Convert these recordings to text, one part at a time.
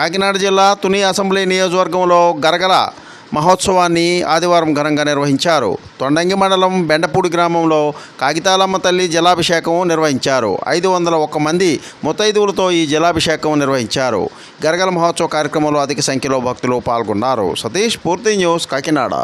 కాకినాడ జిల్లా తుని అసెంబ్లీ నియోజకవర్గంలో గరగల మహోత్సవాన్ని ఆదివారం ఘనంగా నిర్వహించారు. తొండంగి మండలం బెండపూడి గ్రామంలో కాగితాలమ్మ తల్లి జలాభిషేకం నిర్వహించారు. 501 మంది ముత్తైదువులతో ఈ జలాభిషేకం నిర్వహించారు. గరగల మహోత్సవ కార్యక్రమంలో అధిక సంఖ్యలో భక్తులు పాల్గొన్నారు. సతీష్, పూర్తి న్యూస్, కాకినాడ.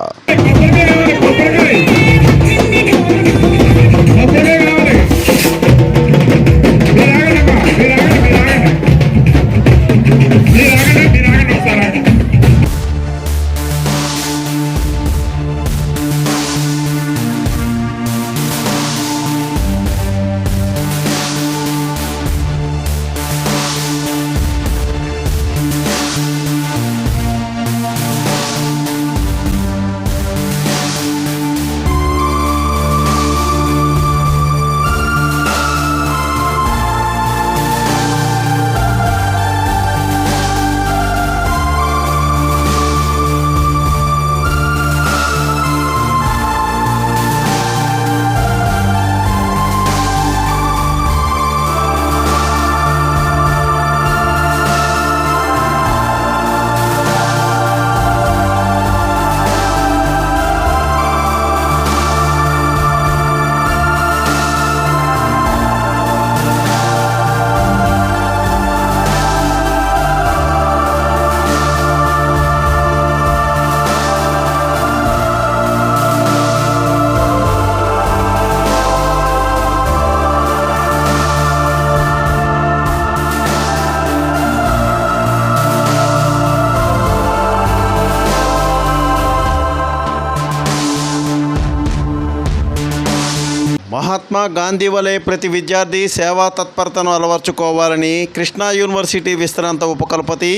మహాత్మా గాంధీ వలె ప్రతి విద్యార్థి సేవా తత్పరతను అలవర్చుకోవాలని కృష్ణా యూనివర్సిటీ విస్తరాంత ఉపకులపతి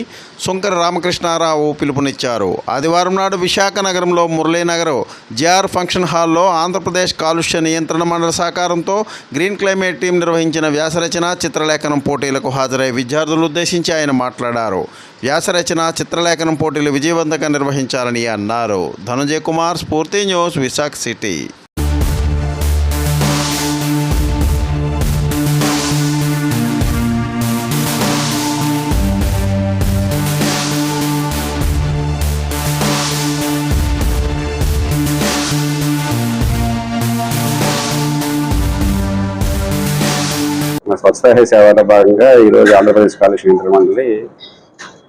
సుంకర రామకృష్ణారావు పిలుపునిచ్చారు. ఆదివారం నాడు విశాఖ నగరంలో మురళీనగర్ జేఆర్ ఫంక్షన్ హాల్లో ఆంధ్రప్రదేశ్ కాలుష్య నియంత్రణ మండలి సహకారంతో గ్రీన్ క్లైమేట్ టీం నిర్వహించిన వ్యాసరచన చిత్రలేఖనం పోటీలకు హాజరై విద్యార్థులను ఉద్దేశించి ఆయన మాట్లాడారు. వ్యాసరచన చిత్రలేఖనం పోటీలు విజయవంతంగా నిర్వహించాలని అన్నారు. ధనంజయ్ కుమార్, స్ఫూర్తి న్యూస్, విశాఖ సిటీ. స్వచ్ఛత సేవలో భాగంగా ఈరోజు ఆంధ్రప్రదేశ్ కాలుష్య నియంత్రణ మండలి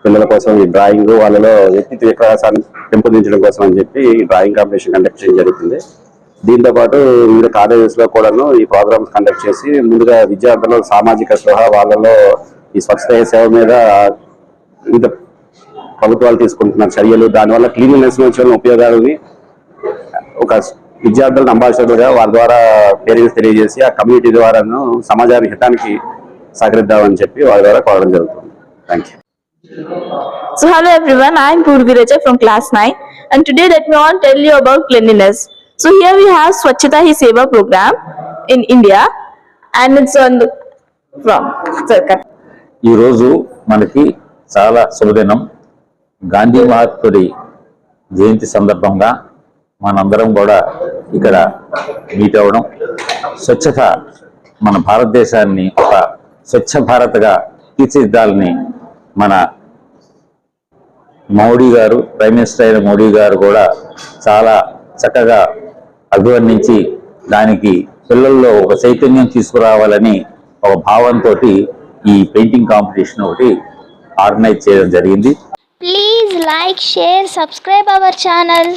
పిల్లల కోసం ఈ డ్రాయింగ్ వాళ్ళలో వ్యక్తిత్వ వికాసాన్ని పెంపొందించడం కోసం అని చెప్పి డ్రాయింగ్ కాంపిటీషన్ కండక్ట్ చేయడం జరుగుతుంది. దీంతో పాటు వివిధ కాలేజెస్ లో కూడాను ఈ ప్రోగ్రామ్స్ కండక్ట్ చేసి ముందుగా విద్యార్థులు సామాజిక స్పృహ వాళ్ళలో ఈ స్వచ్ఛత సేవ మీద వివిధ ప్రభుత్వాలు తీసుకుంటున్న చర్యలు, దానివల్ల క్లీన్లీనెస్ నుంచి ఉపయోగాలని ఒక విద్యార్థులను అంబాసిడర్గా వాళ్ళ ద్వారా పేరెంట్స్ తెలియజేసి ఆ కమ్యూనిటీ ద్వారాను సమాజానికి హితానికి సహకరిద్దామని చెప్పి వాళ్ళ ద్వారా కోరడం జరుగుతుంది. Thank you. So hello everyone, I am Purvi Raja from class 9 and today let me want to tell you about cleanliness. So here we have Swachhata Hi Seva program in India and it's on the from Sarkar. ఈ రోజు మనకి చాలా శుభదినం. గాంధీ మహాత్ముడి జయంతి సందర్భంగా మనందరం కూడా ఇక్కడ meet అవ్వడం, స్వచ్ఛత మన భారతదేశాన్ని ఒక స్వచ్ఛ భారత్గా తీర్చిదిద్దాలని మన మోడీ గారు, ప్రైమ్ మినిస్టర్ అయిన మోడీ గారు కూడా చాలా చక్కగా అభివర్ణించి దానికి పిల్లల్లో ఒక చైతన్యం తీసుకురావాలని ఒక భావంతో ఈ పెయింటింగ్ కాంపిటీషన్ ఒకటి ఆర్గనైజ్ చేయడం జరిగింది. Please like, share, subscribe our channel.